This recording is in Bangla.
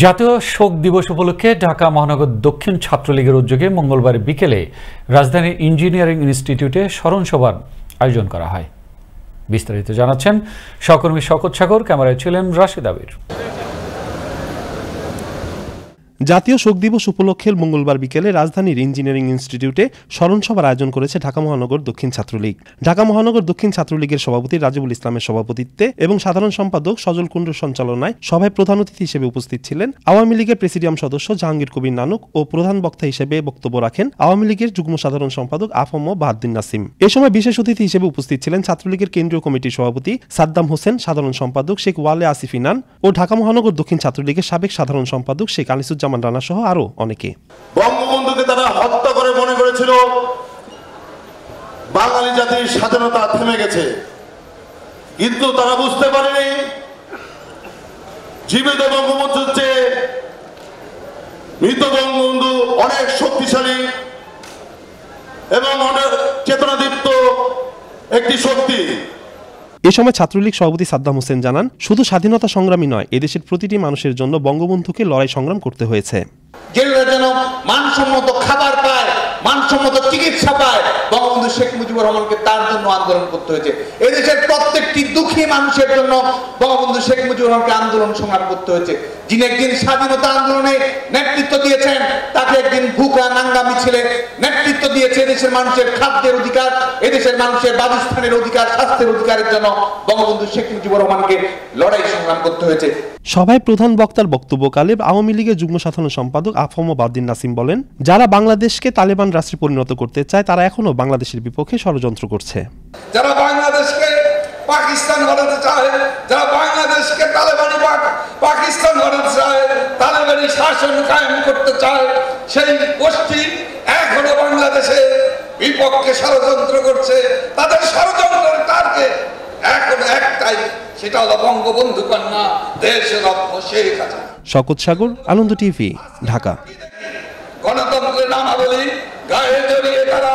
জাতীয় শোক দিবস উপলক্ষে ঢাকা মহানগর দক্ষিণ ছাত্রলীগের উদ্যোগে মঙ্গলবার বিকেলে রাজধানীর ইঞ্জিনিয়ারিং ইনস্টিটিউটে স্মরণ সভার আয়োজন করা হয়। বিস্তারিত জানাচ্ছেন সহকর্মী শওকত সাগর, ক্যামেরায় ছিলেন রাশেদ আবির। জাতীয় শোক দিবস উপলক্ষে মঙ্গলবার বিকেলে রাজধানীর ইঞ্জিনিয়ারিং ইনস্টিটিউটে স্মরণ সভার আয়োজন করেছে ঢাকা মহানগর দক্ষিণ ছাত্রলীগ। ঢাকা মহানগর দক্ষিণ ছাত্রলীগের সভাপতি রাজিবুল ইসলামের সভাপতিত্বে এবং সাধারণ সম্পাদক সজল কুণ্ডুর সঞ্চালনায় সভায় প্রধান অতিথি হিসেবে উপস্থিত ছিলেন আওয়ামী লীগের প্রেসিডিয়াম সদস্য জাহাঙ্গীর কবির নানক ও প্রধান বক্তা হিসেবে বক্তব্য রাখেন আওয়ামী লীগের যুগ্ম সাধারণ সম্পাদক আফম বাহাদ্দিন নাসিম। এ সময় বিশেষ অতিথি হিসেবে উপস্থিত ছিলেন ছাত্রলীগের কেন্দ্রীয় কমিটির সভাপতি সাদ্দাম হোসেন, সাধারণ সম্পাদক শেখ ওয়ালে আসিফ ইনান ও ঢাকা মহানগর দক্ষিণ ছাত্রলীগের সাবেক সাধারণ সম্পাদক শেখ আনিসুজ্জামান রানা সহ আরো অনেকে। বঙ্গবন্ধুকে তারা হত্যা করে মনে করেছিল বাঙালি জাতির স্বাধীনতা থেমে গেছে, কিন্তু তারা বুঝতে পারেনি জীবিত বঙ্গবন্ধুর চেয়ে মৃত বঙ্গবন্ধু অনেক শক্তিশালী এবং অনেক চেতনাদীপ্ত একটি শক্তি। এ সময় ছাত্রলীগ সভাপতি সাদ্দাম হোসেন জানান, শুধু স্বাধীনতা সংগ্রামী নয়, এদেশের প্রতিটি মানুষের জন্য বঙ্গবন্ধুকে লড়াই সংগ্রাম করতে হয়েছে। জেলেরা যেন মানসম্মত খাবার পায়, মানসম্মত চিকিৎসা পায়, বঙ্গবন্ধু শেখ মুজিবুর রহমানকে তার জন্য আন্দোলন করতে হয়েছে। এদেশের প্রত্যেকটি দুঃখী মানুষের জন্য বঙ্গবন্ধু শেখ মুজিবুর রহমানকে আন্দোলন সংগ্রাম করতে হয়েছে। যিনি একদিন স্বাধীনতা আন্দোলনে নেতৃত্ব দিয়েছেন, তাকে একদিন ভুকা নাঙ্গা মিছিলে নেতৃত্ব দিয়েছে। এদেশের মানুষের খাদ্যের অধিকার, এদেশের মানুষের বাসস্থানের অধিকার, স্বাস্থ্যের অধিকারের জন্য বঙ্গবন্ধু শেখ মুজিবুর রহমানকে লড়াই সংগ্রাম করতে হয়েছে। সভায় প্রধান বক্তার বক্তব্যকালে আওয়ামী লীগের যুগ্ম সাধারণ সম্পাদক আফম বাহাদ্দিন নাসিম বলেন, যারা বাংলাদেশকে তালেবান রাষ্ট্রে পরিণত করতে চায় তারা এখনো বাংলাদেশের বিপক্ষে ষড়যন্ত্র করছে। যারা বাংলাদেশকে পাকিস্তান বানাতে চায়, যারা বাংলাদেশকে তালেবানি পাকিস্তান বানাতে চায়, তালেবানি শাসন কায়েম করতে চায়, সেই গোষ্ঠী এখনো বাংলাদেশের বিপক্ষে ষড়যন্ত্র করছে। তাদের ষড়যন্ত্রের টার্গেট এখন একটাই, সেটা হলো বঙ্গবন্ধু কন্যা দেশরত্ন শেখ হাসিনা। শওকত সাগর, আনন্দ টিভি, ঢাকা। গণতন্ত্রের নামাবলী গায়ে জড়িয়ে তারা